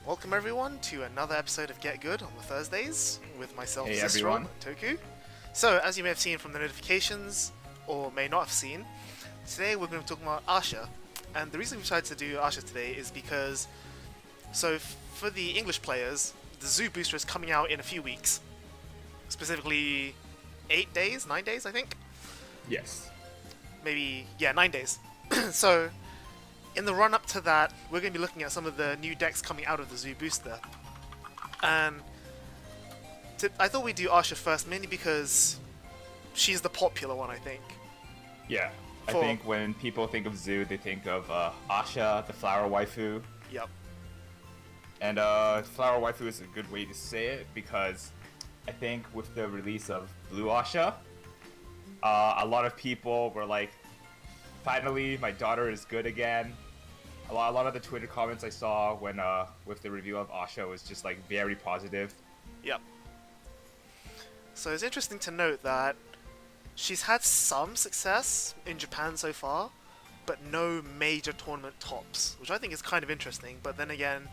Welcome everyone to another episode of Get Good on the Thursdays with myself, Hey Cicero, everyone. and Toku. So, as you may have seen from the notifications, or may not have seen, today we're going to be talking about Ahsha. And the reason we decided to do Ahsha today is because, for the English players, the Zoo Booster is coming out in a few weeks. Specifically, 8 days, 9 days, I think? Yes. Maybe, yeah, 9 days. So, in the run-up to that, we're going to be looking at some of the new decks coming out of the Zoo Booster. And I thought we'd do Ahsha first, mainly because she's the popular one, I think. Yeah. I think when people think of Zoo, they think of Ahsha, the flower waifu. Yep. And flower waifu is a good way to say it because I think with the release of Blue Ahsha, a lot of people were like, finally, my daughter is good again. A lot of the Twitter comments I saw when with the review of Ahsha was just like very positive. Yep. So it's interesting to note that she's had some success in Japan so far, but no major tournament tops, which I think is kind of interesting. But then again,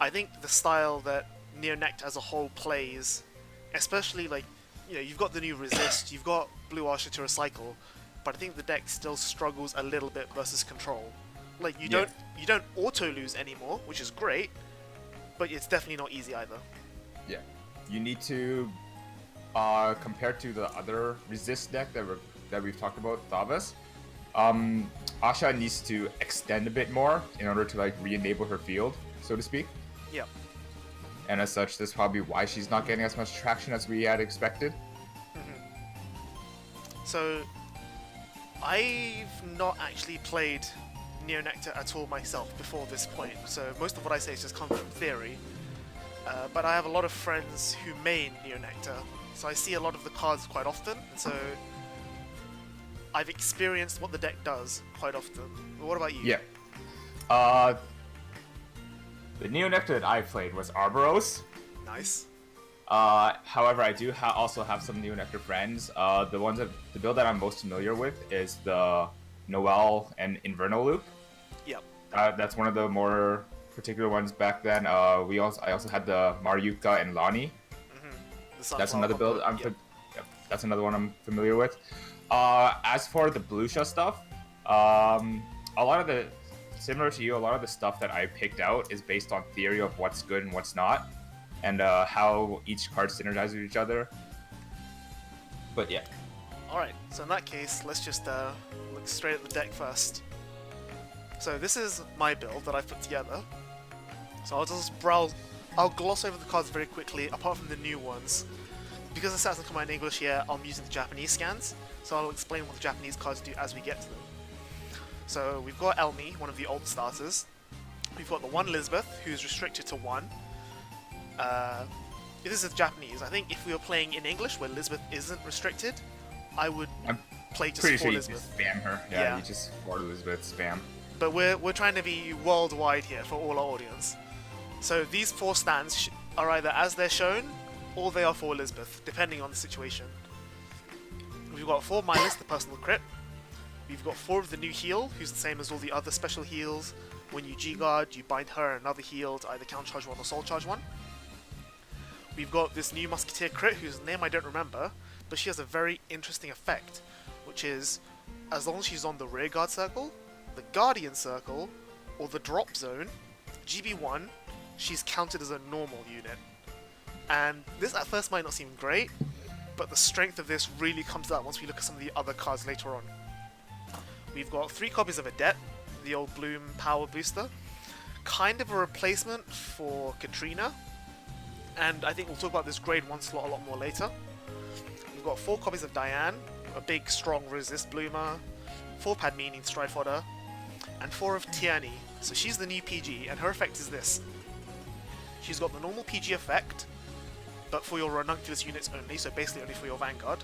I think the style that Neonect as a whole plays, especially like, you know, you've got the new Resist, you've got Blue Ahsha to recycle, but I think the deck still struggles a little bit versus Control. Like you don't auto lose anymore, which is great, but it's definitely not easy either. Yeah. You need to compared to the other resist deck that we've talked about, Thavas, Ahsha needs to extend a bit more in order to like re-enable her field, so to speak. Yep. And as such, that's probably why she's not getting as much traction as we had expected. So, I've not actually played Neonectar at all myself before this point, so most of what I say is just come from theory. But I have a lot of friends who main Neonectar, so I see a lot of the cards quite often, and so I've experienced what the deck does quite often. But what about you? Yeah. The Neonectar that I played was Arboros. Nice. However, I do also have some Neonectar friends. The build that I'm most familiar with is the Noel and Inverno Loop. Yep. That's one of the more particular ones back then. I also had the Mariuka and Lani. That's another build. That's another one I'm familiar with. As for the Bluesha stuff, similar to you, a lot of the stuff that I picked out is based on theory of what's good and what's not, and how each card synergizes with each other. But yeah. Alright, so in that case, let's just look straight at the deck first. So this is my build that I've put together. So I'll just I'll gloss over the cards very quickly, apart from the new ones. Because the stats haven't come out in English yet, I'm using the Japanese scans, so I'll explain what the Japanese cards do as we get to them. So we've got Elmi, one of the old starters. We've got the one Lisbeth, who's restricted to 1. If this is Japanese, I think if we were playing in English where Lisbeth isn't restricted, I would play just Pretty for sure you Lisbeth. just spam her. Yeah, you just for Elizabeth spam. But we're trying to be worldwide here for all our audience. So these 4 stands are either as they're shown, or they are for Elizabeth, depending on the situation. We've got 4 minus the personal crit. We've got 4 of the new heal, who's the same as all the other special heals. When you G-Guard, you bind her another heal to either counter charge 1 or soul charge 1. We've got this new Musketeer crit, whose name I don't remember, but she has a very interesting effect, which is, as long as she's on the rear guard circle, the Guardian circle, or the drop zone, GB1, she's counted as a normal unit. And this at first might not seem great, but the strength of this really comes out once we look at some of the other cards later on. We've got 3 copies of Adet, the old Bloom power booster, kind of a replacement for Katrina, and I think we'll talk about this grade 1 slot a lot more later. We've got 4 copies of Diane, a big strong resist bloomer, 4 Padmini Stride Fodder, and 4 of Tiani. So she's the new PG, and her effect is this. She's got the normal PG effect, but for your ranunculus units only, so basically only for your Vanguard.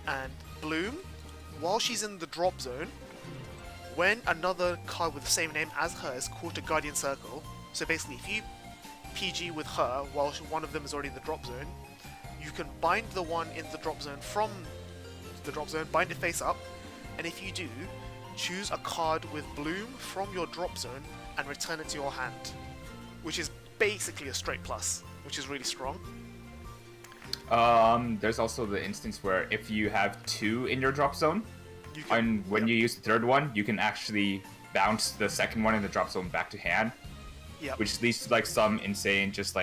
And Bloom, while she's in the drop zone, when another card with the same name as her is called to Guardian Circle, so basically if you PG with her while one of them is already in the drop zone, you can bind the one in the drop zone from the drop zone, bind it face up, and if you do, choose a card with Bloom from your drop zone and return it to your hand. which is basically a straight plus, which is really strong. There's also the instance where if you have 2 in your drop zone, You can, and when you use the third one, you can actually bounce the second one in the drop zone back to hand, Yep. which leads to like some insane, just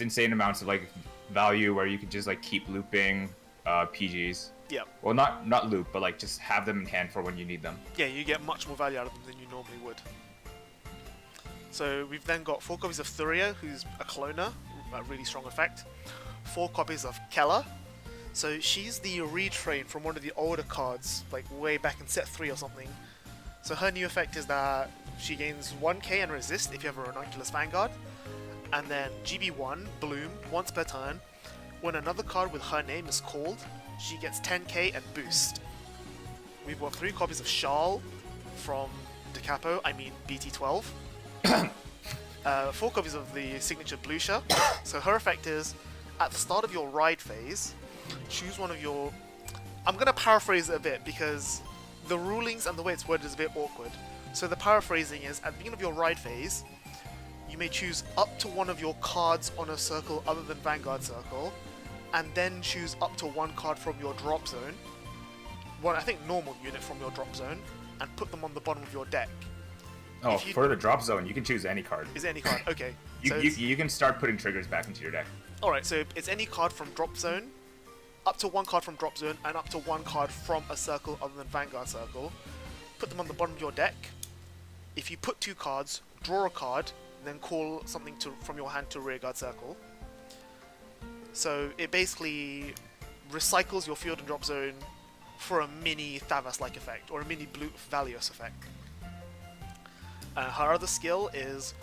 insane amounts of like value where you can just like keep looping PGs. Yep. Well, not loop, but like just have them in hand for when you need them. Yeah, you get much more value out of them than you normally would. So we've then got 4 copies of Thuria, who's a cloner, a really strong effect. 4 copies of Kella. So she's the retrain from one of the older cards, like way back in set 3 or something. So her new effect is that she gains 1k and resist if you have a Ranunculus Vanguard. And then GB1, Bloom, once per turn. When another card with her name is called, she gets 10k and boost. We've got 3 copies of Sharl from Decapo, BT12. 4 copies of the signature Blucher. So her effect is, at the start of your ride phase, choose one of your... I'm going to paraphrase it a bit because the rulings and the way it's worded is a bit awkward. So the paraphrasing is, at the beginning of your ride phase, you may choose up to one of your cards on a circle other than Vanguard Circle, and then choose up to 1 card from your drop zone, I think normal unit from your drop zone, and put them on the bottom of your deck. Oh, for the drop zone, you can choose any card. Is any card, okay. You can start putting triggers back into your deck. Alright, so it's any card from drop zone, up to 1 card from drop zone, and up to 1 card from a circle other than Vanguard Circle. Put them on the bottom of your deck. If you put 2 cards, draw a card, then call something from your hand to rearguard circle. So it basically recycles your field and drop zone for a mini Thavas-like effect, or a mini Blue Valios effect. Her other skill is,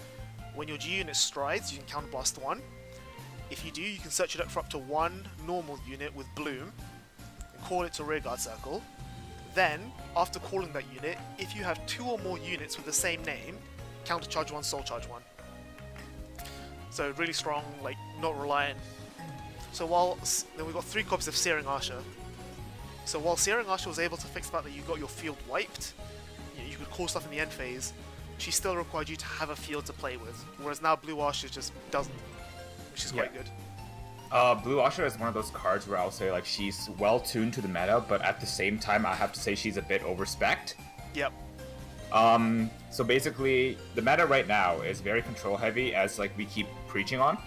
when your G unit strides, you can counterblast 1. If you do, you can search your deck for up to 1 normal unit with Bloom, and call it to rearguard circle. Then, after calling that unit, if you have 2 or more units with the same name, countercharge 1, soul charge 1. So really strong, like, not reliant. So then we've got 3 copies of Searing Ahsha. So while Searing Ahsha was able to fix the fact that you got your field wiped, you could call stuff in the end phase, she still required you to have a field to play with, whereas now Blue Ahsha just doesn't, which is quite good. Blue Ahsha is one of those cards where I'll say like she's well tuned to the meta, but at the same time I have to say she's a bit overspec'd. Yep. So basically, the meta right now is very control heavy, as like we keep preaching on.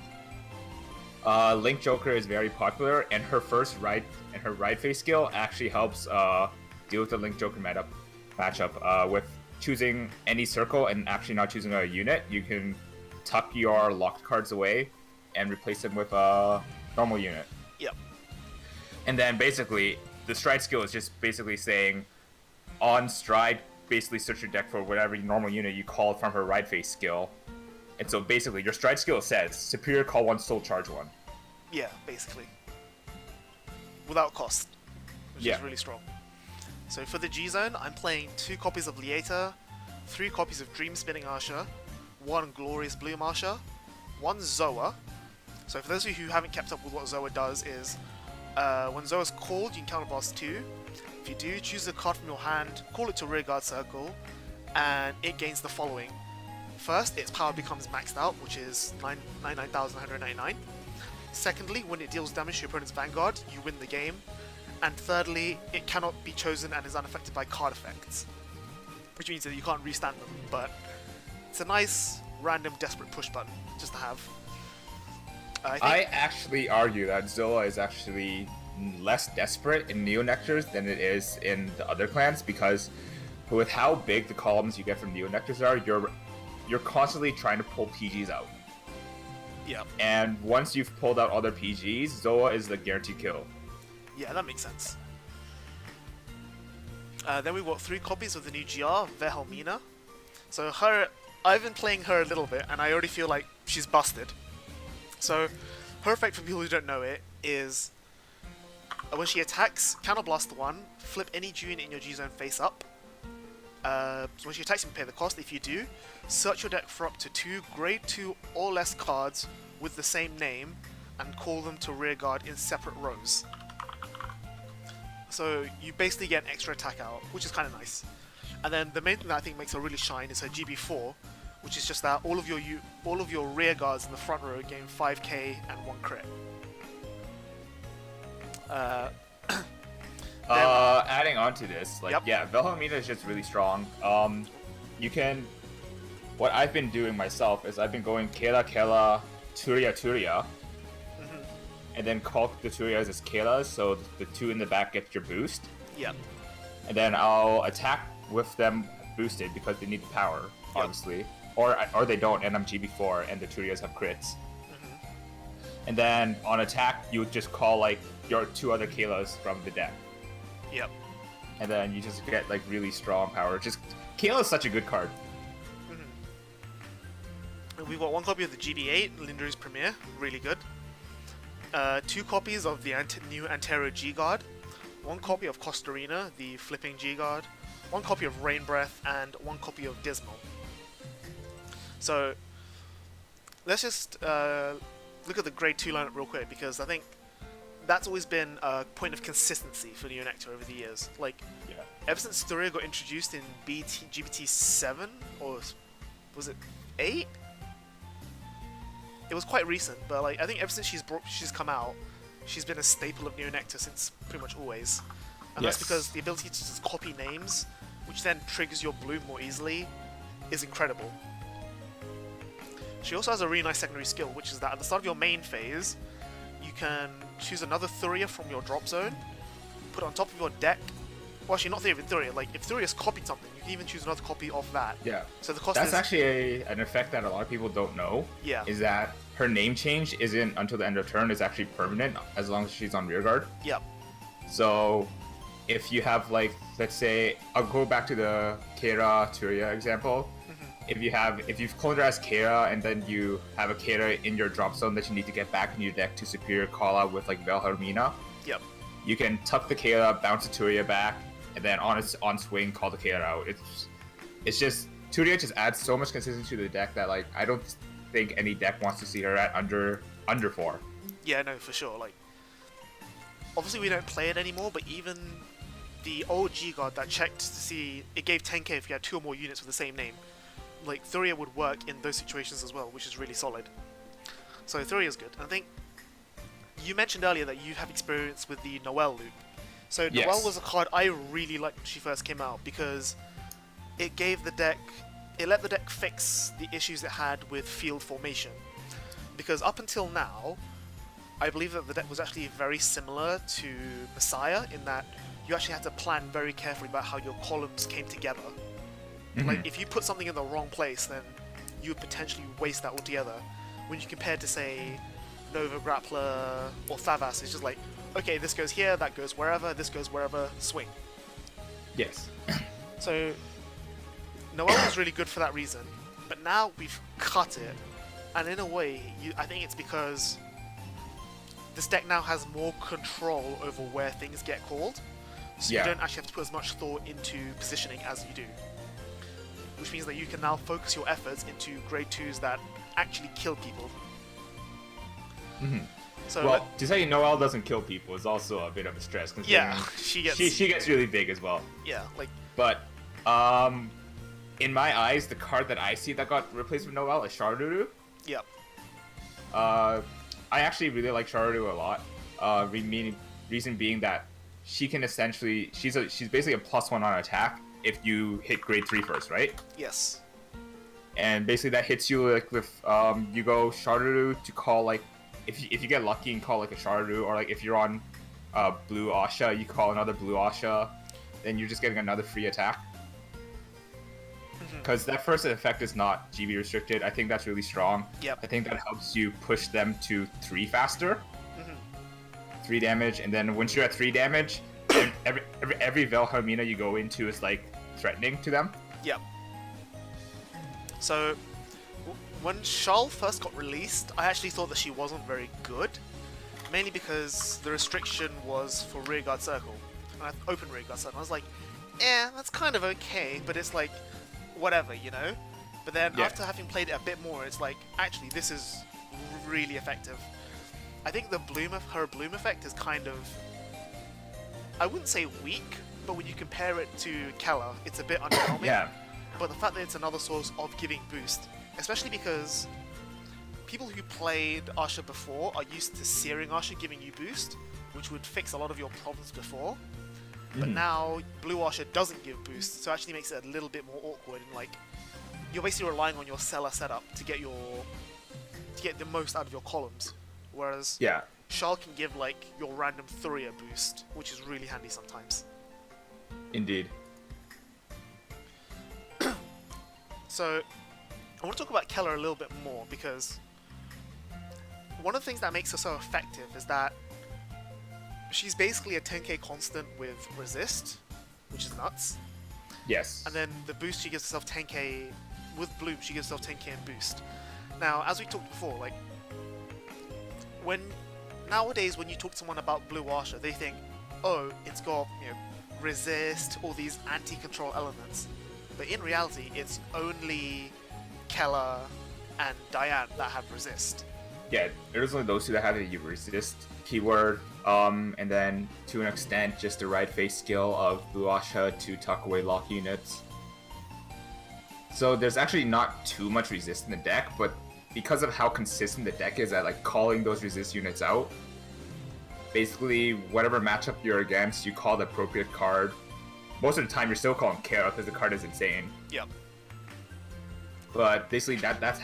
Link Joker is very popular, and her first ride and her ride phase skill actually helps deal with the Link Joker matchup with choosing any circle and actually not choosing a unit. You can tuck your locked cards away and replace them with a normal unit. Yep. And then basically, the stride skill is just basically saying, on stride, basically search your deck for whatever normal unit you called from her ride phase skill. And so basically, your stride skill says, superior call 1, soul charge 1. Yeah, basically. Without cost, which is really strong. So for the G-Zone, I'm playing 2 copies of Lieta, 3 copies of Dream Spinning Ahsha, 1 Glorious Bloom Ahsha, 1 Zoa. So for those of you who haven't kept up with what Zoa does is, when Zoa's called, you can counterblast 2. If you do, choose a card from your hand, call it to rearguard circle, and it gains the following. First, its power becomes maxed out, which is 99,199. Secondly, when it deals damage to your opponent's Vanguard, you win the game. And thirdly, it cannot be chosen and is unaffected by card effects, which means that you can't restand them, but it's a nice, random, desperate push button just to have. I actually argue that Zoa is actually less desperate in Neo-Nectars than it is in the other clans, because with how big the columns you get from Neo-Nectars are, you're constantly trying to pull PGs out. Yeah. And once you've pulled out other PGs, Zoa is the guaranteed kill. Yeah, that makes sense. Then we've got 3 copies of the new GR, Vehelmina. So I've been playing her a little bit, and I already feel like she's busted. So her effect, for people who don't know it, is when she attacks, counterblast 1, flip any G unit in your G-Zone face up. So when she attacks, you can pay the cost. If you do, search your deck for up to 2 grade 2 or less cards with the same name, and call them to rearguard in separate rows. So you basically get an extra attack out, which is kind of nice. And then the main thing that I think makes her really shine is her GB4, which is just that all of your rear guards in the front row gain 5k and 1 crit. Adding on to this, like, Yep. yeah, Wilhelmina is just really strong. You can. What I've been doing myself is I've been going Kela Kela, Turia Turia, and then call the Turias as Kelas, so the 2 in the back get your boost. Yep. And then I'll attack with them boosted because they need the power, obviously. Or they don't, and I'm GB4, and the Turias have crits. And then on attack, you would just call like your 2 other Kelas from the deck. Yep. And then you just get like really strong power. Just Kayla is such a good card. And we've got 1 copy of the GB8, Linda's Premier, really good. 2 copies of the new Antero G Guard. 1 copy of Costarina, the flipping G Guard. 1 copy of Rain Breath, and 1 copy of Dismal. So let's just look at the grade 2 lineup real quick, because I think that's always been a point of consistency for Neonectar over the years. Like, ever since Thuria got introduced in GBT 7, or was it 8? It was quite recent, but like I think ever since she's come out, she's been a staple of Neonectar since pretty much always. And that's because the ability to just copy names, which then triggers your bloom more easily, is incredible. She also has a really nice secondary skill, which is that at the start of your main phase, you can choose another Thuria from your drop zone, put it on top of your deck. Well, actually, not Thuria. Like, if Thuria's copied something, you can even choose another copy of that. Yeah. So the cost That's is... actually an effect that a lot of people don't know. Yeah. Is that her name change isn't until the end of turn, it's actually permanent as long as she's on rearguard. Yep. So if you have, like, let's say, I'll go back to the Kera Turia example. If you've cloned her as Kera and then you have a Kera in your drop zone that you need to get back in your deck to superior call out with like Velharmina, Yep. you can tuck the Kera, bounce the Turia back, and then on swing call the Kera out. It's just Turia just adds so much consistency to the deck that like I don't think any deck wants to see her at under 4. Yeah, no, for sure. Like, obviously we don't play it anymore, but even the old G Guard that checked to see it gave 10k if you had 2 or more units with the same name. Like, Thuria would work in those situations as well, which is really solid. So Thuria's good. And I think you mentioned earlier that you have experience with the Noelle loop. So Noelle was a card I really liked when she first came out because it let the deck fix the issues it had with field formation. Because up until now, I believe that the deck was actually very similar to Messiah in that you actually had to plan very carefully about how your columns came together. Like, if you put something in the wrong place, then you would potentially waste that altogether. When you compare to, say, Nova Grappler or Thavas, it's just like, okay, this goes here, that goes wherever, this goes wherever, swing. Yes. So, Noelle was really good for that reason, but now we've cut it, and in a way, I think it's because this deck now has more control over where things get called, so you don't actually have to put as much thought into positioning as you do. Which means that you can now focus your efforts into grade 2s that actually kill people. So well, to say Noelle doesn't kill people is also a bit of a stress. Yeah, she gets really big as well. Yeah, like. But in my eyes, the card that I see that got replaced with Noelle is Charuru. Yep. I actually really like Charuru a lot. Reason being that she can essentially she's basically a +1 on attack if you hit grade 3 first, right? Yes. And basically that hits you like with you go Charuru to call like if you get lucky and call like a Charuru, or like if you're on blue Ahsha, you call another blue Ahsha, then you're just getting another free attack. Because that first effect is not GB restricted. I think that's really strong. Yep. I think that helps you push them to 3 faster. 3 damage, and then once you're at 3 damage, every Velharmina you go into is like threatening to them. Yep. So, when Charl first got released, I actually thought that she wasn't very good. Mainly because the restriction was for rearguard circle. And open rearguard circle. I was like, that's kind of okay, but it's like, whatever, you know? But then after having played it a bit more, it's like, actually, this is really effective. I think her bloom effect is kind of, I wouldn't say weak, but when you compare it to Kella, it's a bit underwhelming. Yeah. But the fact that it's another source of giving boost especially because people who played Ahsha before are used to searing Ahsha giving you boost, which would fix a lot of your problems before. But now blue Ahsha doesn't give boost, so it actually makes it a little bit more awkward, and like you're basically relying on your seller setup to get the most out of your columns. Whereas Yeah. Shal can give like your random 3 a boost, which is really handy sometimes. Indeed. So I want to talk about Keller a little bit more, because one of the things that makes her so effective is that she's basically a 10k constant with resist, which is nuts. Yes. And then the boost, she gives herself 10k with bloom, she gives herself 10k in boost. Now, as we talked before, like nowadays when you talk to someone about blue Ahsha, they think, oh, it's got, you know, resist, all these anti-control elements. But in reality, it's only Keller and Diane that have resist. Yeah, there's only those two that have the resist keyword, and then to an extent, just the right face skill of Blue Ahsha to tuck away lock units. So there's actually not too much resist in the deck, but because of how consistent the deck is at like calling those resist units out, basically whatever matchup you're against, you call the appropriate card. Most of the time, you're still calling Kara because the card is insane. Yep. But basically, that's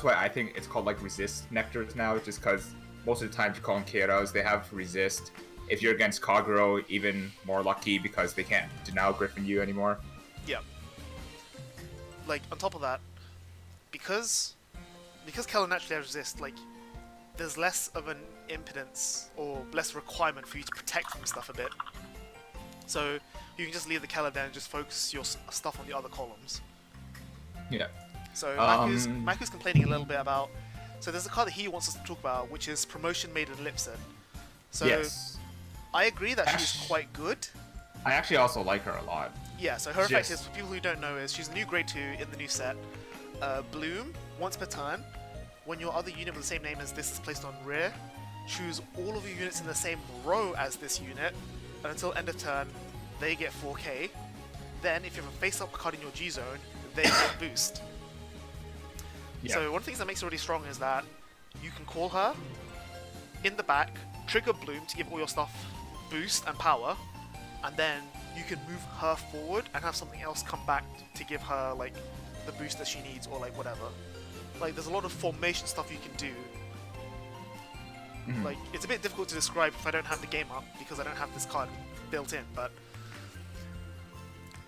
why I think it's called like resist nectars now, just because most of the time you're calling Keras, they have resist. If you're against Kagero, even more lucky because they can't deny Griffin you anymore. Yep. Like on top of that, because Keller naturally has resist, like there's less of an impedance or less requirement for you to protect from stuff a bit. So you can just leave the Keller there and just focus your stuff on the other columns. Yeah. So Maku's complaining a little bit about. So there's a card that he wants us to talk about, which is Promotion Maiden Lipset. So yes. I agree that she's quite good. I actually also like her a lot. Yeah, so her effect is, for people who don't know, is she's a new grade 2 in the new set. Bloom, once per turn. When your other unit with the same name as this is placed on rear, choose all of your units in the same row as this unit, and until end of turn, they get 4k. Then, if you have a face-up card in your G-zone, they get boost. Yeah. So one of the things that makes her really strong is that you can call her in the back, trigger Bloom to give all your stuff boost and power, and then you can move her forward and have something else come back to give her like the boost that she needs or like whatever. Like there's a lot of formation stuff you can do. Like it's a bit difficult to describe if I don't have the game up because I don't have this card built in, but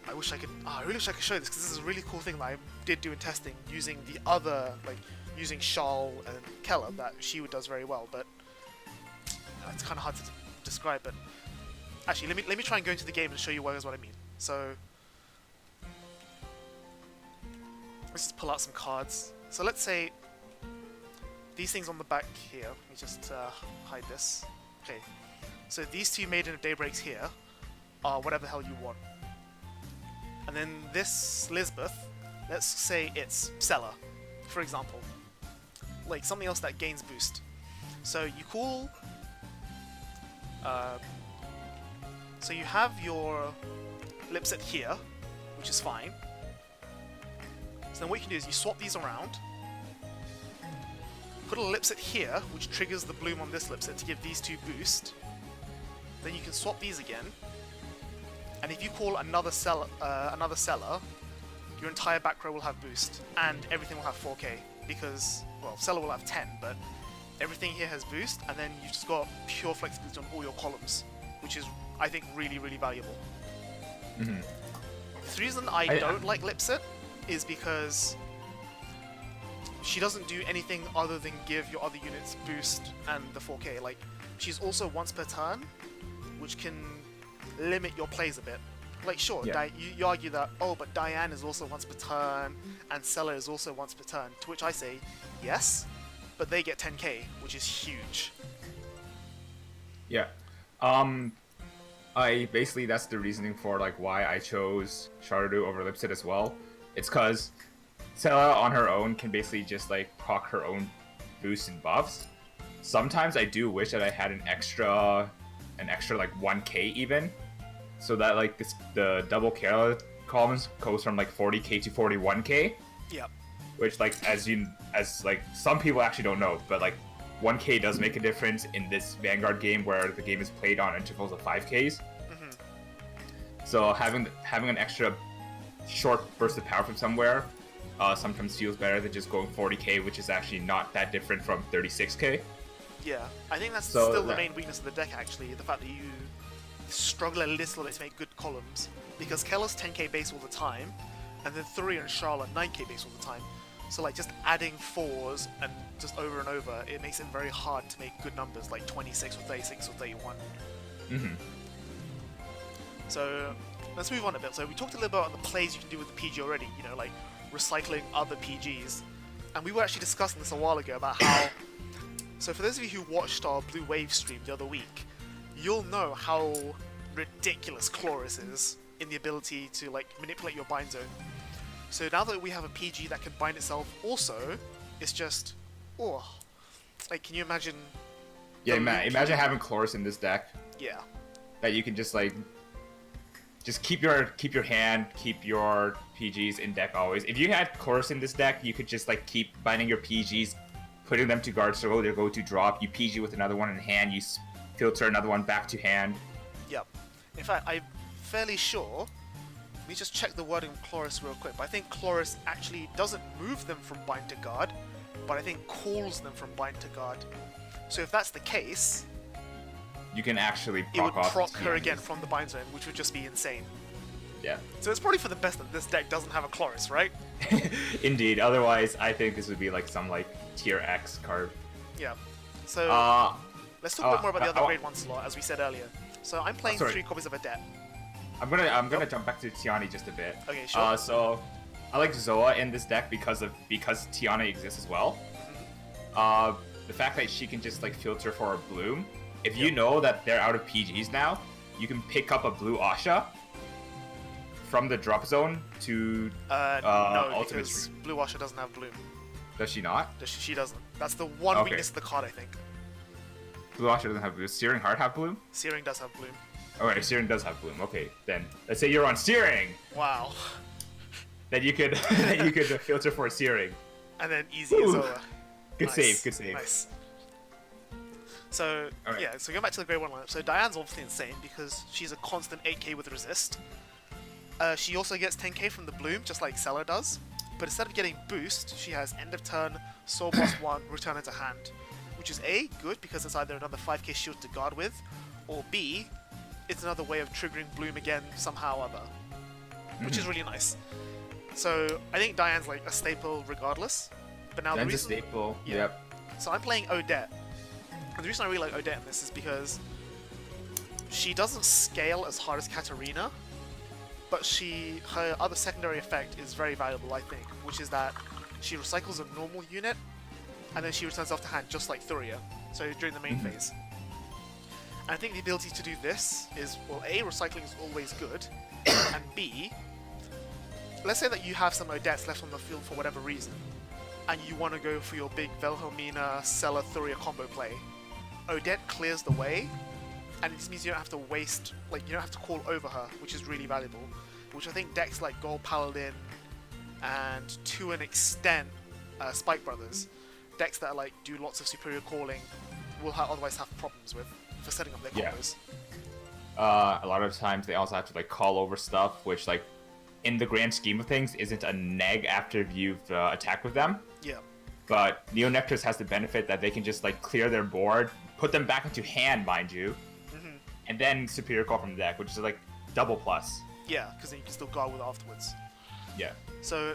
I wish I could. I really wish I could show this because this is a really cool thing that I did do in testing using the other, like using Shal and Keller that she does very well, but it's kind of hard to describe. But actually, let me try and go into the game and show you what I mean. So let's just pull out some cards. So let's say these things on the back here. Let me just hide this. Okay. So these two Maiden of Daybreaks here are whatever the hell you want. And then this Lisbeth, let's say it's Seller, for example. Like something else that gains boost. So you call... so you have your Lipset here, which is fine. So then what you can do is you swap these around. Put a Lipset here, which triggers the Bloom on this Lipset to give these two boost. Then you can swap these again. And if you call another seller, your entire back row will have boost, and everything will have 4k, because, well, seller will have 10, but everything here has boost, and then you've just got pure flexibility on all your columns, which is, I think, really, really valuable. The reason I don't like Lipset is because she doesn't do anything other than give your other units boost and the 4k. Like, she's also once per turn, which can limit your plays a bit. Like, sure, Yeah. you argue that, oh, but Diane is also once per turn, and Seller is also once per turn, to which I say, yes, but they get 10k, which is huge. Yeah. I basically, that's the reasoning for like why I chose Chardu over Lipset as well. It's because Sela on her own can basically just like proc her own boosts and buffs. Sometimes I do wish that I had an extra like 1k even, so that like the double Kara columns goes from like 40k to 41k. Yep. which like as like some people actually don't know, but like 1K does make a difference in this Vanguard game where the game is played on intervals of 5Ks. So having an extra short burst of power from somewhere sometimes feels better than just going 40K, which is actually not that different from 36K. Yeah, I think that's So still the main weakness of the deck, actually, the fact that you struggle a little bit to make good columns, because Keller's 10k base all the time, and then Thuri and Charlotte 9k base all the time, so like just adding 4s and just over and over, it makes it very hard to make good numbers like 26 or 36 or 31. So let's move on a bit. So we talked a little bit about the plays you can do with the PG already, you know, like recycling other PGs, and we were actually discussing this a while ago about how so for those of you who watched our Blue Wave stream the other week, you'll know how ridiculous Chloris is in the ability to like manipulate your bind zone. So now that we have a PG that can bind itself also, it's just, oh, like can you imagine? Yeah, imagine having Chloris in this deck. Yeah. That you can just like, just keep your hand, keep your PGs in deck always. If you had Chloris in this deck, you could just like keep binding your PGs, putting them to guard circle, they go to drop, you PG with another one in hand, you filter another one back to hand. Yep. In fact, I'm fairly sure, let me just check the wording of Chloris real quick, but I think Chloris actually doesn't move them from bind to guard, but I think calls them from bind to guard. So if that's the case, you can actually it would proc off her again from the bind zone, which would just be insane. Yeah. So it's probably for the best that this deck doesn't have a Chloris, right? Indeed. Otherwise, I think this would be like some like tier X card. Yeah. So let's talk a bit more about the other grade 1 slot, as we said earlier. So I'm playing 3 copies of Adet. I'm gonna jump back to Tiani just a bit. Okay, sure. So I like Zoa in this deck because Tiana exists as well. The fact that she can just like filter for a Bloom. If you know that they're out of PGs now, you can pick up a blue Ahsha from the drop zone to no, ultimate. because blue Ahsha doesn't have Bloom. Does she not? She doesn't. That's the one weakness of the card, I think. Blue Ahsha doesn't have Bloom. Searing Heart have Bloom? Searing does have Bloom. Okay, Searing does have Bloom. Okay, then let's say you're on Searing. Wow. Then you could filter for Searing. And then easy is over. Good save. Nice. So yeah, so going back to the grade 1 lineup. So Diane's obviously insane because she's a constant 8k with resist. She also gets 10k from the Bloom, just like Seller does. But instead of getting boost, she has end of turn, Soul Blast 1, return into hand. Which is A, good because it's either another 5k shield to guard with, or B, it's another way of triggering Bloom again somehow or other. Which is really nice. So I think Diane's like a staple regardless. But now Diane's the reason, a staple. yeah. Yep. So I'm playing Odette. And the reason I really like Odette in this is because she doesn't scale as hard as Katarina, but her other secondary effect is very valuable, I think, which is that she recycles a normal unit, and then she returns off to hand, just like Thuria, so during the main phase. And I think the ability to do this is, well, A, recycling is always good, and B, let's say that you have some Odettes left on the field for whatever reason, and you want to go for your big Velhelmina, Sella, Thuria combo play. Odette clears the way, and it just means you don't have to waste, like, you don't have to call over her, which is really valuable. Which I think decks like Gold Paladin and to an extent Spike Brothers, decks that like do lots of superior calling, will otherwise have problems with for setting up their combos. A lot of times they also have to like call over stuff, which like in the grand scheme of things isn't a neg after you've attacked with them. Yeah. But Neo Nectars has the benefit that they can just like clear their board, put them back into hand, mind you, and then superior call from the deck, which is like double plus. Yeah, because then you can still guard with it afterwards. Yeah. So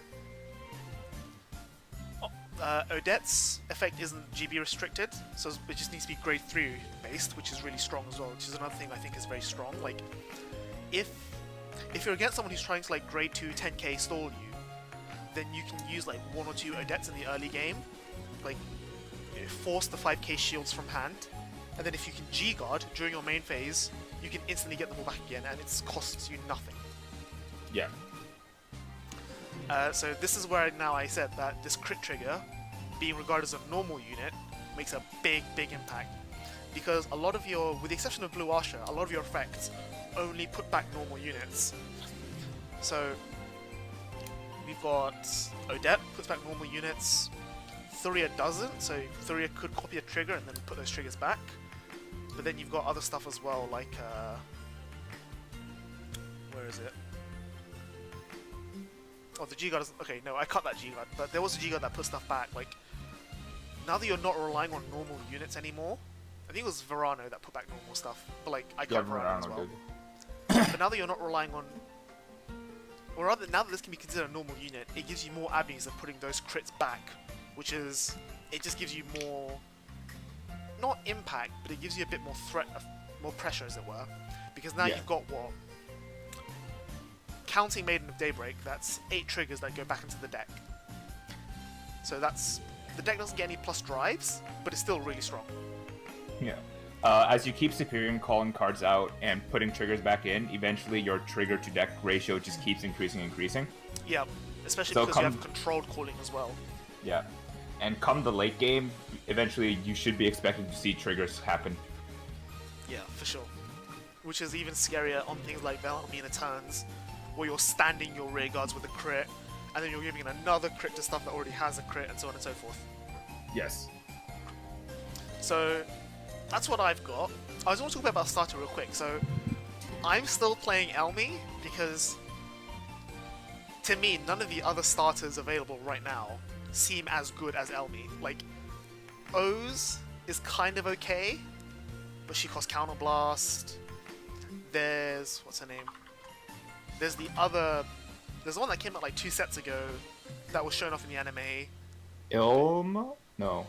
Odette's effect isn't GB restricted, so it just needs to be grade 3 based, which is really strong as well, which is another thing I think is very strong. Like, if you're against someone who's trying to like grade 2 10k stall you, then you can use like 1 or 2 Odettes in the early game, like force the 5k shields from hand, and then if you can G-guard during your main phase, you can instantly get them all back again, and it costs you nothing. Yeah. So this is where now I said that this crit trigger, being regarded as a normal unit, makes a big impact. Because a lot of your, with the exception of Blue Ahsha, a lot of your effects only put back normal units. So we've got Odette, puts back normal units. Thuria doesn't, so Thuria could copy a trigger and then put those triggers back. But then you've got other stuff as well, like, where is it? Oh, the G-Guard doesn't... Okay, no, I cut that G-Guard, but there was a G-Guard that put stuff back, like... Now that you're not relying on normal units anymore, I think it was Verano that put back normal stuff, but like, I cut Verano as well. But now that you're not relying on... Or rather, now that this can be considered a normal unit, it gives you more avenues of putting those crits back, which is... It just gives you more... Not impact, but it gives you a bit more threat, more pressure, as it were. Because now you've got what? Counting Maiden of Daybreak, that's 8 triggers that go back into the deck. So that's... The deck doesn't get any plus drives, but it's still really strong. Yeah. As you keep Superior calling cards out and putting triggers back in, eventually your trigger to deck ratio just keeps increasing. Yeah, especially because you have controlled calling as well. Yeah. And come the late game, eventually you should be expecting to see triggers happen. Yeah, for sure. Which is even scarier on things like Valmina turns, where you're standing your rear guards with a crit, and then you're giving another crit to stuff that already has a crit, and so on and so forth. Yes. So, that's what I've got. I was going to talk about starter real quick. So, I'm still playing Elmi, because to me, none of the other starters available right now seem as good as Elmi. Like, O's is kind of okay, but she costs Counterblast. There's... what's her name? There's the other... There's the one that came out like 2 sets ago that was shown off in the anime. Ilm? No.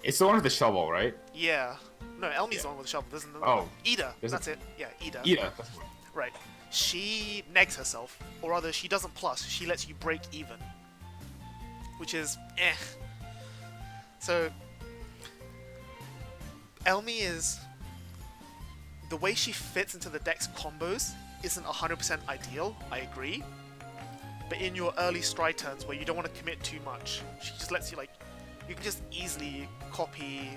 It's the one with the shovel, right? Yeah. No, Elmi's the one with the shovel. There's another one. Ida. That's it. Yeah, Ida. Ida. Right. She negs herself, or rather, she doesn't plus. She lets you break even, which is eh. So, Elmi is... The way she fits into the deck's combos isn't 100% ideal, I agree. But in your early stride turns where you don't want to commit too much, she just lets you, like, you can just easily copy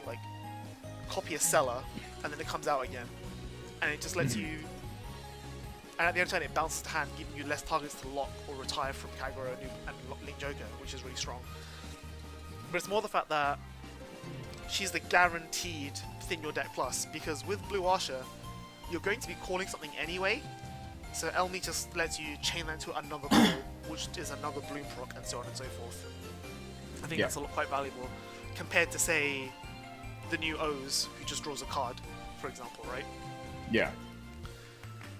a seller, and then it comes out again. And it just lets you... And at the end of the turn, it bounces to hand, giving you less targets to lock or retire from Kagura and Link Joker, which is really strong. But it's more the fact that she's the guaranteed thin your deck plus, because with Blue Ahsha, you're going to be calling something anyway, so Elmi just lets you chain that to another call, which is another Bloom proc, and so on and so forth. I think that's quite valuable, compared to, say, the new O's, who just draws a card, for example, right? Yeah.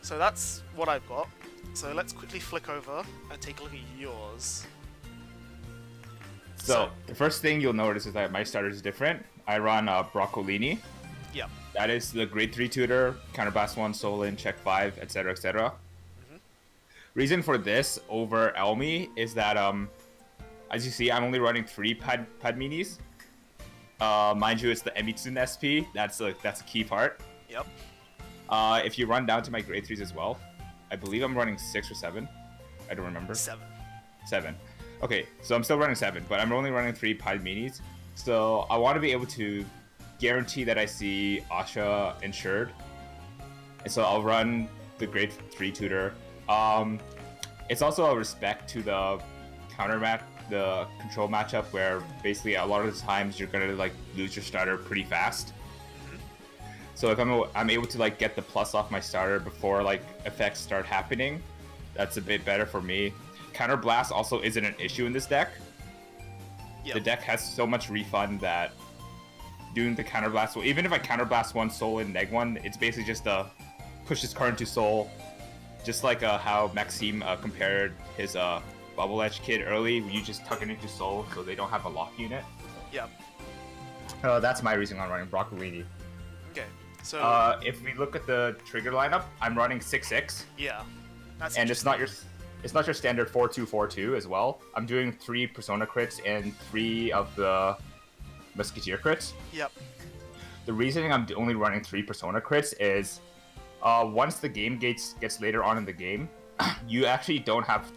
So that's what I've got. So let's quickly flick over and take a look at yours. So the first thing you'll notice is that my starter is different. I run Broccolini. Yeah. That is the grade 3 tutor, Counterblast 1, Solin, Check 5, etc, etc. Reason for this over Elmi is that, as you see, I'm only running 3 Padminis. Mind you, it's the Emitsun SP. That's a key part. Yep. If you run down to my grade 3s as well, I believe I'm running 6 or 7. I don't remember. 7. Okay, so I'm still running 7, but I'm only running 3 Padminis. So I want to be able to guarantee that I see Ahsha insured. And so I'll run the grade 3 tutor. It's also a respect to the the control matchup, where basically a lot of the times you're gonna like lose your starter pretty fast. So if I'm able to like get the plus off my starter before like effects start happening, that's a bit better for me. Counterblast also isn't an issue in this deck. Yep. The deck has so much refund that doing the counterblast, well, even if I counterblast one soul and neg one, it's basically just a push this card into soul, just like how Maxime compared his Bubble Edge kid early. You just tuck it into soul so they don't have a lock unit. Yep. That's my reason on running Broccolini. Okay. So if we look at the trigger lineup, I'm running 6-6. Yeah. And it's not your standard 4-2-4-2 as well. I'm doing 3 Persona crits and 3 of the Musketeer crits. Yep. The reasoning I'm only running 3 Persona crits is once the game gets later on in the game, you actually don't have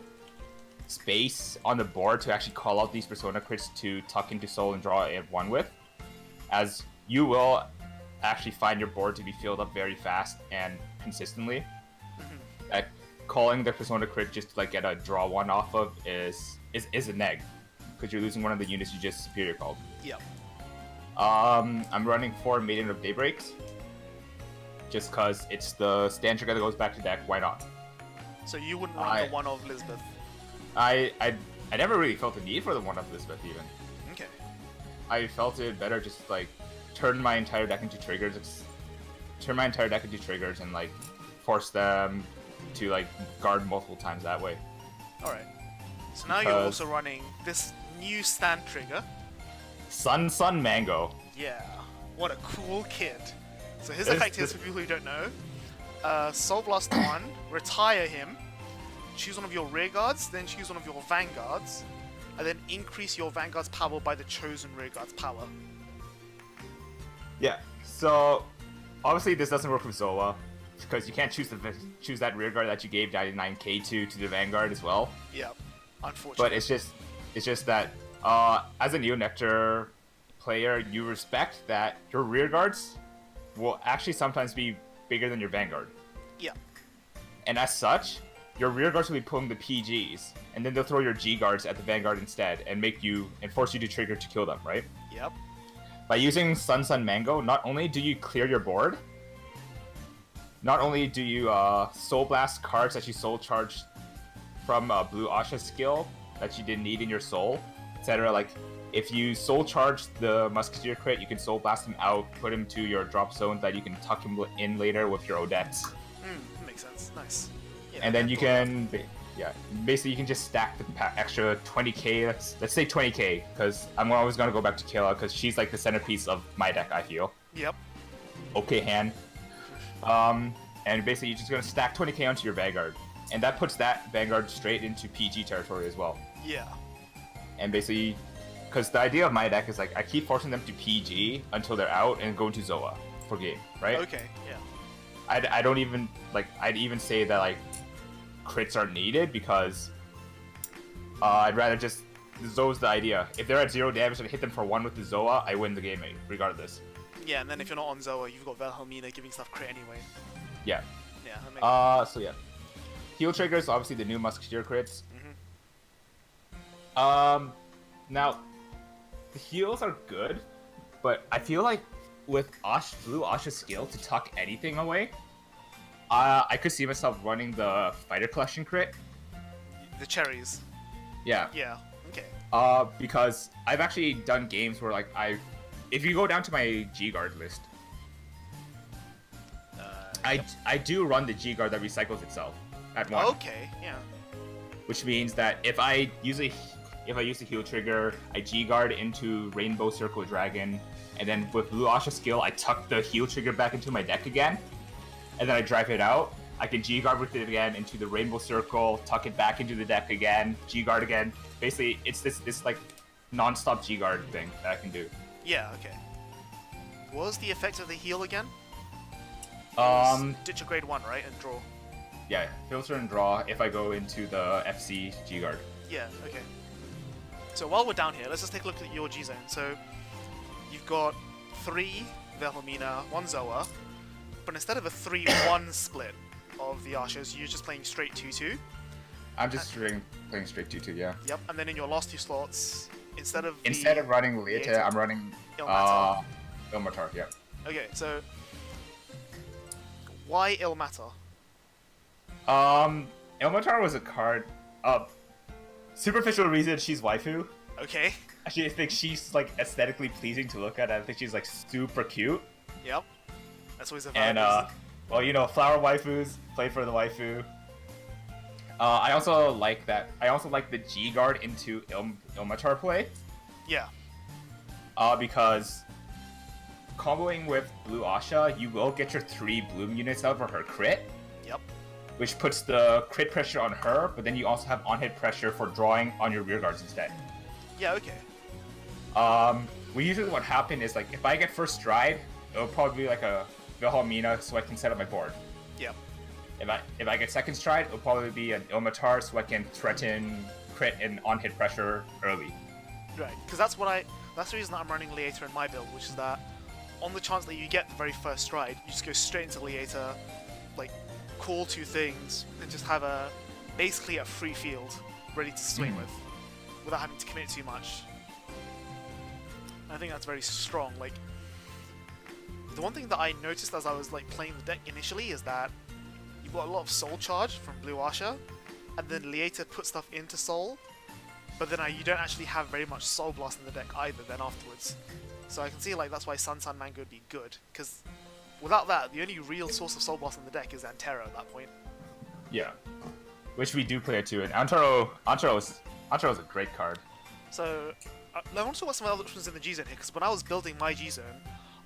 space on the board to actually call out these Persona crits to tuck into soul and draw one with, as you will actually find your board to be filled up very fast and consistently. That calling the Persona crit just to like get a draw one off of is a neg, because you're losing one of the units you just superior called. Yep. I'm running 4 Maiden of Daybreaks, just because it's the stand trigger that goes back to deck. Why not? So you wouldn't run the one of Lisbeth? I never really felt the need for the one of Lisbeth even. Okay. I felt it better just like turn my entire deck into triggers, and like force them to like guard multiple times that way. All right. So now you're also running this new stand trigger. Sun Mango. Yeah. What a cool kid. So his effect is, for people who don't know, Soul Blast 1, retire him, choose one of your rear guards, then choose one of your vanguards, and then increase your vanguard's power by the chosen rear guard's power. Yeah. So obviously this doesn't work with Zoa, because you can't choose that rear guard that you gave 99k to the vanguard as well. Yeah. Unfortunately. But it's just that as a Neo Nectar player, you respect that your rear guards will actually sometimes be bigger than your vanguard. Yeah. And as such, your rear guards will be pulling the PGs, and then they'll throw your G guards at the vanguard instead, and force you to trigger to kill them, right? Yep. By using Sun Mango, not only do you clear your board, not only do you Soul Blast cards that you Soul Charged from Blue Asha's skill that you didn't need in your Soul, etc. Like, if you Soul Charge the Musketeer crit, you can Soul Blast him out, put him to your drop zone that you can tuck him in later with your Odettes. Makes sense. Nice. Yeah, and then you can, basically you can just stack the extra 20k, let's say 20k, because I'm always going to go back to Kayla, because she's like the centerpiece of my deck, I feel. Yep. Okay, hand. And basically you're just going to stack 20k onto your Vanguard. And that puts that Vanguard straight into PG territory as well. Yeah. And basically, because the idea of my deck is like, I keep forcing them to PG until they're out and go into Zoa for game, right? Okay, yeah. I don't even, like, I'd even say that, like, crits are needed, because I'd rather just, Zoa's the idea. If they're at 0 damage and hit them for 1 with the Zoa, I win the game, regardless. Yeah, and then if you're not on Zoa, you've got Wilhelmina giving stuff crit anyway. Yeah. Yeah, that makes sense. So yeah. Heal triggers, obviously the new Musketeer crits. Now, the heals are good, but I feel like with Blue Asha's skill to tuck anything away, I could see myself running the Fighter Collection crit. The cherries. Yeah. Yeah, okay. Because I've actually done games where, like, if you go down to my G-Guard list, I do run the G-Guard that recycles itself at 1. Okay, yeah. Which means that if I use the heal trigger, I G-Guard into Rainbow Circle Dragon, and then with Blue Asha skill, I tuck the heal trigger back into my deck again, and then I drive it out. I can G-Guard with it again into the Rainbow Circle, tuck it back into the deck again, G-Guard again. Basically, it's this like non-stop G-Guard thing that I can do. Yeah, okay. What was the effect of the heal again? Ditch a grade 1, right? And draw. Yeah, filter and draw if I go into the FC G-Guard. Yeah, okay. So while we're down here, let's just take a look at your G-Zone. So you've got 3 Wilhelmina, 1 Zoa, but instead of a 3-1 split of the Archers, you're just playing straight 2-2. I'm just playing straight 2-2, yeah. Yep, and then in your last 2 slots, instead of running Leota, I'm running Ilmatar, yeah. Okay, so why Ilmatar? Ilmatar was a card. Superficial reason, she's waifu. Okay. Actually, I think she's like aesthetically pleasing to look at. I think she's like super cute. Yep. That's always a valid And reason. well, you know, flower waifus play for the waifu. I also like that. I also like the G guard into Ilmatar play. Yeah. Because comboing with Blue Asha, you will get your 3 bloom units out for her crit. Yep. Which puts the crit pressure on her, but then you also have on-hit pressure for drawing on your rear guards instead. Yeah, okay. Usually what happened is, like, if I get first stride, it'll probably be like a Wilhelmina so I can set up my board. Yep. If I get second stride, it'll probably be an Ilmatar so I can threaten crit and on-hit pressure early. Right, because that's the reason that I'm running Leota in my build, which is that on the chance that you get the very first stride, you just go straight into Leota, like, call two things and just have basically a free field ready to swing with, without having to commit too much. I think that's very strong. Like, the one thing that I noticed as I was like playing the deck initially is that you've got a lot of soul charge from Blue Ahsha, and then Lieta put stuff into soul, but then you don't actually have very much soul blast in the deck either then afterwards. So I can see like that's why Sun Vanguard would be good, because without that, the only real source of soul blast in the deck is Antero at that point. Yeah, which we do play it too, and Antero's a great card. So I want to talk about some other options in the G-Zone here, because when I was building my G-Zone,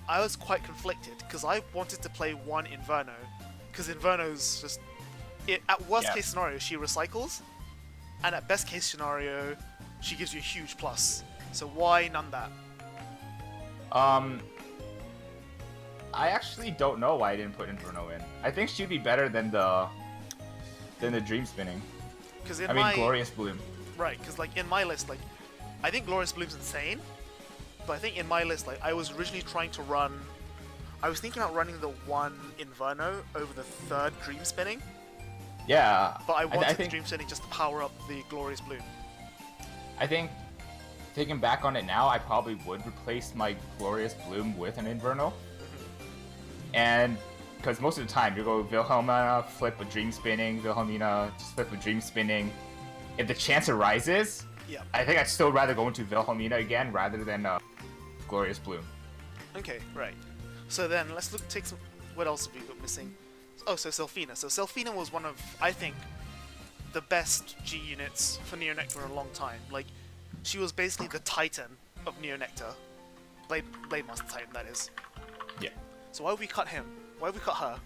I was quite conflicted, because I wanted to play one Inverno, because Inverno's just... at worst case scenario, she recycles, and at best case scenario, she gives you a huge plus. So why none that? I actually don't know why I didn't put Inferno in. I think she'd be better than the Dream Spinning. Glorious Bloom. Right, because like in my list, like I think Glorious Bloom's insane, but I think in my list, like I was originally trying to run. I was thinking about running the one Inverno over the third Dream Spinning. Yeah. But I wanted the Dream Spinning just to power up the Glorious Bloom. I think, thinking back on it now, I probably would replace my Glorious Bloom with an Inverno. And, because most of the time, you go Wilhelmina, flip a Dream Spinning, Wilhelmina, just flip a Dream Spinning. If the chance arises, I think I'd still rather go into Wilhelmina again rather than Glorious Bloom. Okay, right. So then, let's take some... What else have we got missing? Oh, so Selfina. So Selfina was one of, I think, the best G units for Neo Nectar in a long time. Like, she was basically the Titan of Neo Nectar. Blade Master Titan, that is. Yeah. So why would we cut him? Why would we cut her?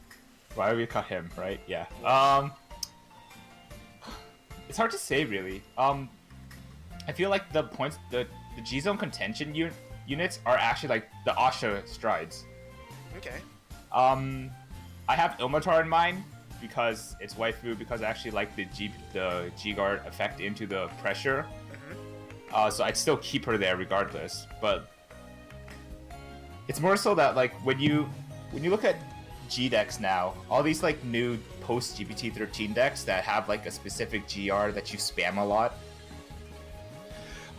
Why would we cut him, right? Yeah. It's hard to say, really. I feel like the G-Zone contention units are actually like the Ahsha strides. Okay. I have Ilmatar in mind because it's waifu, because I actually like the G-Guard effect into the pressure. So I'd still keep her there regardless. But it's more so that like when you look at G decks now, all these like new post GPT-13 decks that have like a specific GR that you spam a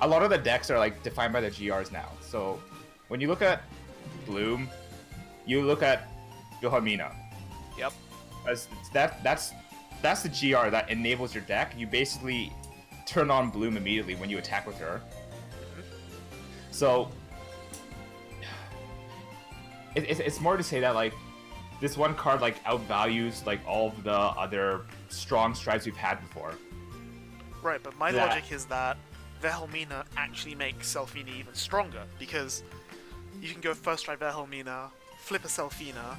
lot of the decks are like defined by the GRs now. So when you look at Bloom, you look at Wilhelmina. Yep. As that's the GR that enables your deck. You basically turn on Bloom immediately when you attack with her. So it's more to say that like this one card like outvalues like all of the other strong strides we've had before. Right, but my logic is that Wilhelmina actually makes Selfina even stronger, because you can go first stride Wilhelmina, flip a Selfina,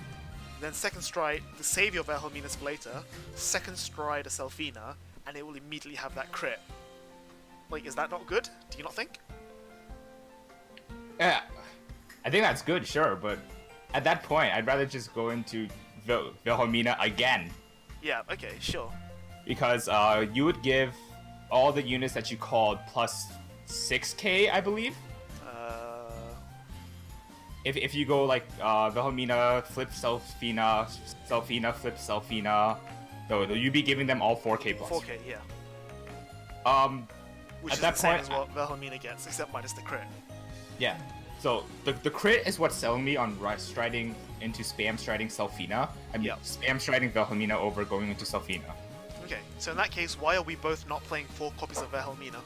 then second stride, save your Wilhelminas for later, second stride a Selfina, and it will immediately have that crit. Like, is that not good? Do you not think? Yeah, I think that's good, sure, but at that point, I'd rather just go into Wilhelmina again. Yeah, okay, sure. Because you would give all the units that you called plus 6k, I believe. If you go like Wilhelmina, flip Selfina, Selfina, flip Selfina, no, you'd be giving them all 4k plus. 4k, yeah. Which at is that the same point, as what Wilhelmina gets, except minus the crit. Yeah. So the crit is what's selling me on striding into spam striding Selfina. I mean, spam striding Wilhelmina over going into Selfina. Okay, so in that case, why are we both not playing 4 copies of Wilhelmina?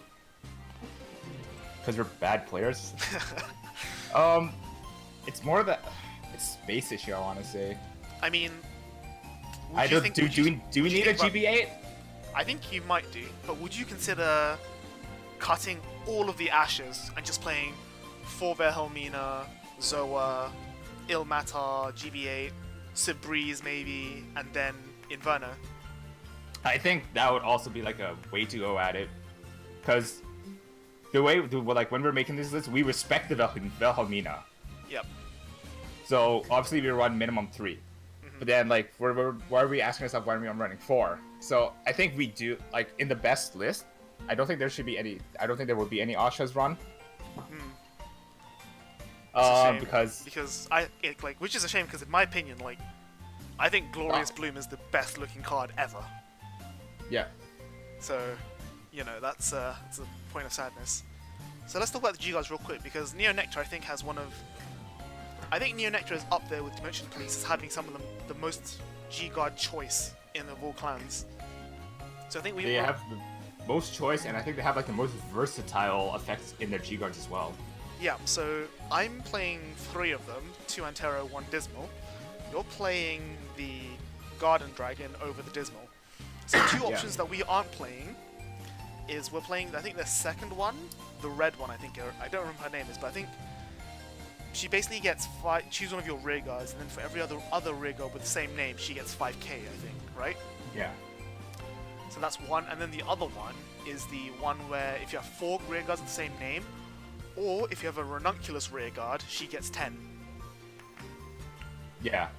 Because we're bad players. It's more that it's space issue, I want to say. I mean, do we need a GB8? I think you might do, but would you consider cutting all of the Ashes and just playing 4 Wilhelmina, Zoa, Ilmatar, GB8, Sibriz maybe, and then Inverno? I think that would also be like a way to go at it, because the way like when we're making this list, we respect the Wilhelmina. Yep. So obviously we run minimum 3, but then like why are we asking ourselves why are we running 4? So I think we do like in the best list. I don't think there should be any. I don't think there will be any Ahsha's run. Because because which is a shame, because in my opinion, like I think Glorious Bloom is the best looking card ever. Yeah. So, you know, that's a point of sadness. So let's talk about the G-Guards real quick, because Neo Nectar, I think, has one of... I think Neo Nectar is up there with Dimension Police as having some of the most G-Guard choice of all clans. So I think they have the most choice, and I think they have like the most versatile effects in their G-Guards as well. Yeah, so I'm playing 3 of them, 2 Antero, 1 Dismal. You're playing the Garden Dragon over the Dismal. So 2 options that we aren't playing is we're playing, I think, the second one, the red one, I think. I don't remember her name is, but I think she basically gets 5. Choose one of your rear guards, and then for every other rear guard with the same name, she gets 5k, I think, right? Yeah. So that's one, and then the other one is the one where if you have 4 rear guards with the same name, or if you have a ranunculus rear guard, she gets 10. Yeah,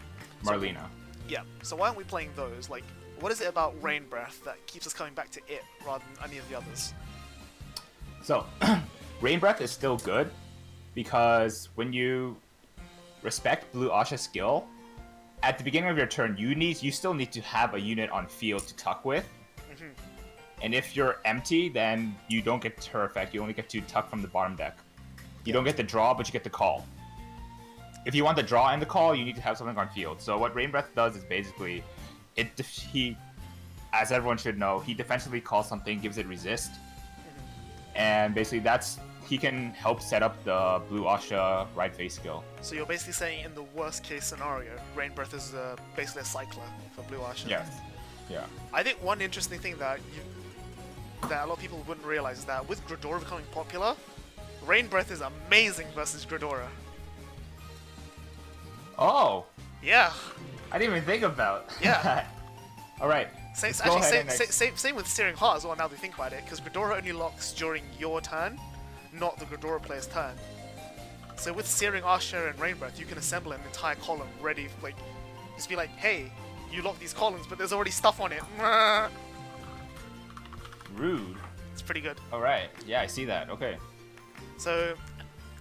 Marlena. Yeah, so why aren't we playing those? Like, what is it about Rain Breath that keeps us coming back to it rather than any of the others? So, Rain Breath is still good because when you respect Blue Asha's skill, at the beginning of your turn, you still need to have a unit on field to tuck with. Mm-hmm. And if you're empty, then you don't get her effect. You only get to tuck from the bottom deck. You don't get the draw, but you get the call. If you want the draw and the call, you need to have something on field. So what Rain Breath does is basically, he, as everyone should know, he defensively calls something, gives it resist, and basically he can help set up the Blue Asha right face skill. So you're basically saying in the worst case scenario, Rain Breath is basically a cycler for Blue Asha. Yes. Yeah. I think one interesting thing that a lot of people wouldn't realize is that with Gridora becoming popular, Rain Breath is amazing versus Gridora. Oh! Yeah. I didn't even think about. Yeah. All right. Same with Searing Heart as well. Now that we think about it, because Gridora only locks during your turn, not the Gridora player's turn. So with Searing Ahsha and Rain Breath, you can assemble an entire column ready. Like, just be like, hey, you lock these columns, but there's already stuff on it. Rude. It's pretty good. All right. Yeah, I see that. Okay. So,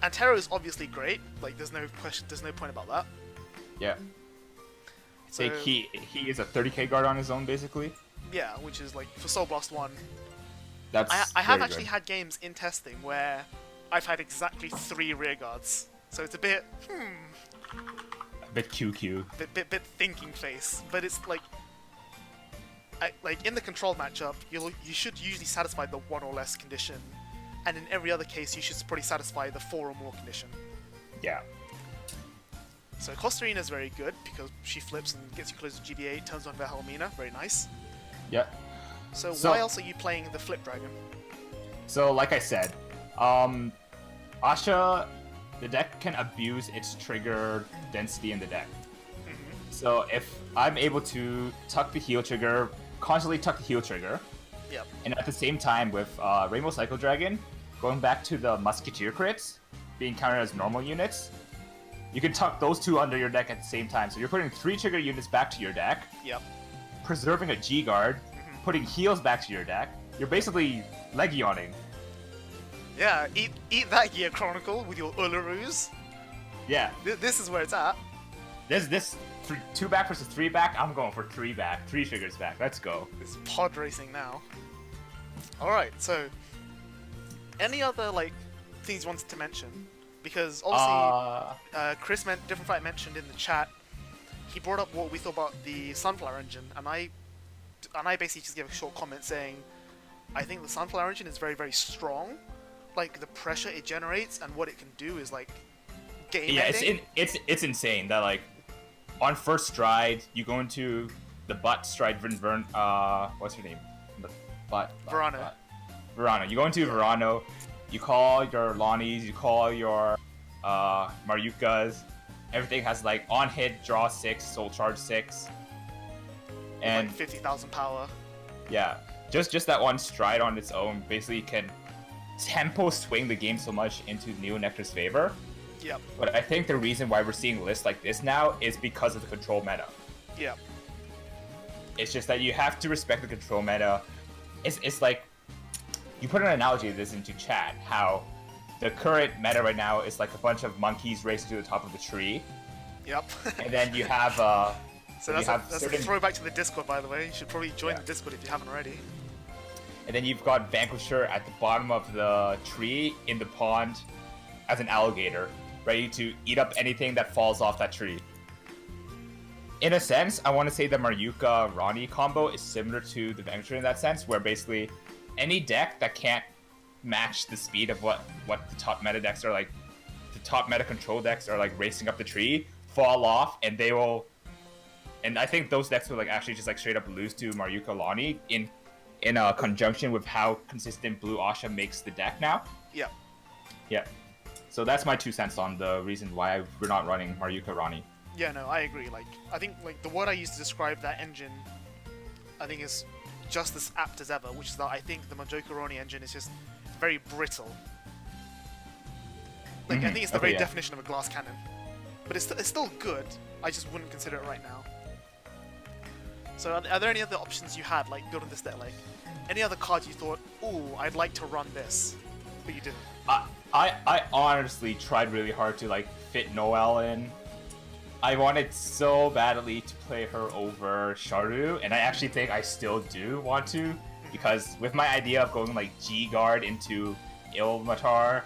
Antero is obviously great. Like, there's no question. There's no point about that. Yeah. So, he is a 30k guard on his own, basically. Yeah, which is like for Soul Blast 1. That's I have very actually good. had games in testing where I've had exactly 3 rear guards. So it's a bit A bit QQ. bit thinking face. But it's like like in the control matchup, you should usually satisfy the 1 or less condition, and in every other case, you should probably satisfy the 4 or more condition. Yeah. So Costarina is very good because she flips and gets you close to GBA, turns on Wilhelmina, very nice. Yeah. So So- why else are you playing the Flip Dragon? So, like I said, Ahsha, the deck can abuse its trigger density in the deck. So if I'm able to tuck the heal trigger, constantly tuck the heal trigger, Yep. and at the same time with Rainbow Cycle Dragon, going back to the Musketeer crits, being counted as normal units, you can tuck those 2 under your deck at the same time. So you're putting 3 trigger units back to your deck, Yep. preserving a G-Guard, putting heals back to your deck. You're basically Legioning. Yeah, eat that Gear Chronicle with your Ulurus. Yeah. This is where it's at. This 2 back versus 3 back, I'm going for 3 back. 3 triggers back. Let's go. It's pod racing now. Alright, so any other like things you wanted to mention? Because obviously Different Fight mentioned in the chat, he brought up what we thought about the Sunflower Engine, and I basically just gave a short comment saying I think the Sunflower Engine is very, very strong. Like the pressure it generates and what it can do is like game ending. It's insane that like on first stride you go into the butt stride what's her name? Verano. Verano. You go into Verano, you call your Lonnies, you call your Maryukas, everything has like on hit, draw 6, soul charge 6. And like 50,000 power. Yeah. Just that one stride on its own basically can tempo swing the game so much into Neo Nectar's favor. Yep. But I think the reason why we're seeing lists like this now is because of the control meta. Yep. It's just that you have to respect the control meta. It's like, you put an analogy of this into chat, how the current meta right now is like a bunch of monkeys racing to the top of the tree. Yep. And then you have So you have that's a certain- throwback to the Discord, by the way. You should probably join Yeah. the Discord if you haven't already. And then you've got Vanquisher at the bottom of the tree in the pond as an alligator, ready to eat up anything that falls off that tree. In a sense, I want to say the Maryuka Rani combo is similar to the Vanquisher in that sense, where basically any deck that can't match the speed of what the top meta decks are like, the top meta control decks are like racing up the tree, fall off, and they will. And I think those decks will like actually just like straight up lose to Maryuka Rani in conjunction with how consistent Blue Ahsha makes the deck now. Yeah. Yeah. So that's my 2 cents on the reason why we're not running Maryuka Rani. Yeah, no, I agree. Like, I think like the word I used to describe that engine, I think is just as apt as ever, which is that I think the Majoka Roni engine is just very brittle. Like, I think it's the very definition of a glass cannon. But it's still good. I just wouldn't consider it right now. So are there any other options you had, like building this deck? Like, any other cards you thought, ooh, I'd like to run this, but you didn't? I honestly tried really hard to like fit Noelle in. I wanted so badly to play her over Sharu, and I actually think I still do want to, because with my idea of going like G-Guard into Ilmatar,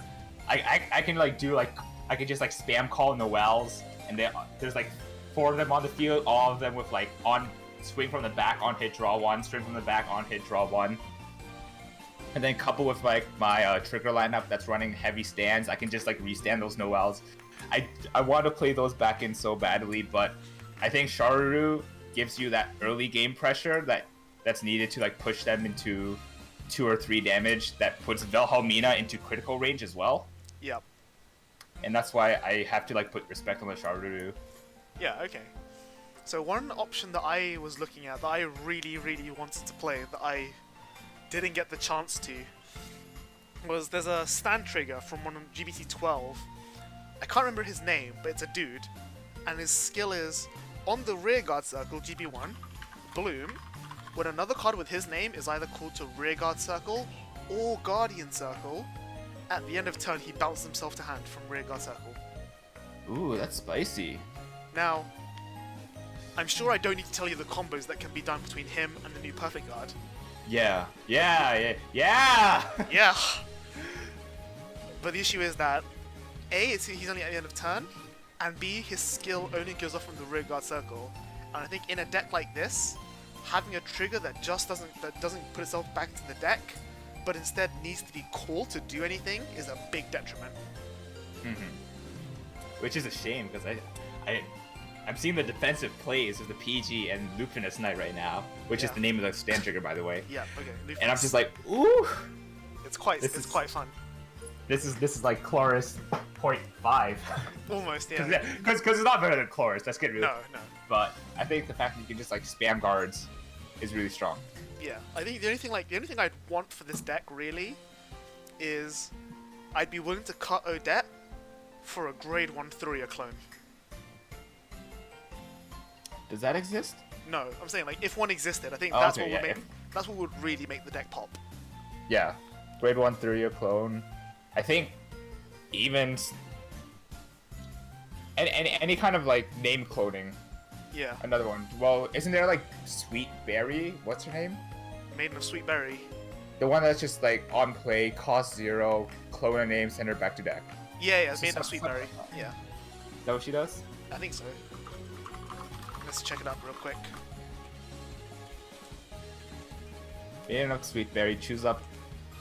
I can like do like, I can just like spam call Noelles, and there's like 4 of them on the field, all of them with like on swing from the back on hit draw 1, swing from the back on hit draw 1. And then couple with like my trigger lineup that's running heavy stands, I can just like restand those Noelles. I want to play those back in so badly, but I think Sharu gives you that early game pressure that's needed to like push them into 2 or 3 damage that puts Wilhelmina into critical range as well. Yep. And that's why I have to like put respect on the Sharu. Yeah, okay. So one option that I was looking at that I really, really wanted to play that I didn't get the chance to was there's a stand trigger from one of GBT 12. I can't remember his name, but it's a dude, and his skill is on the rearguard circle GB1 bloom when another card with his name is either called to rearguard circle or guardian circle. At the end of turn, he bounces himself to hand from rearguard circle. Ooh, that's spicy. Now, I'm sure I don't need to tell you the combos that can be done between him and the new Perfect Guard. Yeah. Yeah! But the issue is that A, he's only at the end of turn, and B, his skill only goes off from the rearguard circle. And I think in a deck like this, having a trigger that just doesn't put itself back into the deck, but instead needs to be called to do anything, is a big detriment. Which is a shame, because I'm seeing the defensive plays of the PG and Lupinus Knight right now, which is the name of the stand trigger, by the way. Yeah, okay. Lupinus. And I'm just like, ooh! It's quite fun. This is like Chloris 0.5. Almost, yeah. Because it's not better than Chloris, let's get real. No. But I think the fact that you can just like spam guards is really strong. Yeah, I think the only thing I'd want for this deck really is I'd be willing to cut Odette for a grade 1 Thuria clone. Does that exist? No, I'm saying like if one existed, I think Oh, that's okay, that's what would really make the deck pop. Yeah, grade 1 Thuria clone. I think even any kind of like name cloning. Yeah. Another one. Well, isn't there like Sweet Berry? What's her name? Maiden of Sweet Berry. The one that's just like on play, cost 0, clone a name, send her back to deck. Yeah, Maiden of Sweet Berry. Yeah. Is that what she does? I think so. Let's check it out real quick. Maiden of Sweet Berry, choose up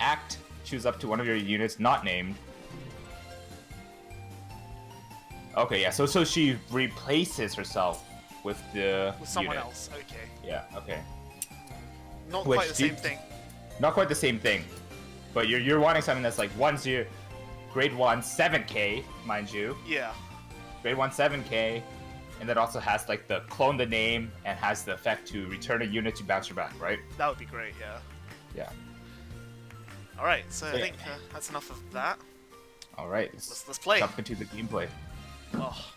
to one of your units not named. Okay, yeah, so she replaces herself with someone unit. else. Okay. Yeah, okay. Not quite the same thing. Not quite the same thing. But you're wanting something that's like grade 1 7k, mind you. Yeah. Grade 1 7k, and that also has like the clone the name and has the effect to return a unit to bounce her back, right? That would be great, yeah. Yeah. Alright, so I think that's enough of that. Alright, Let's play. jump into the gameplay. Oh.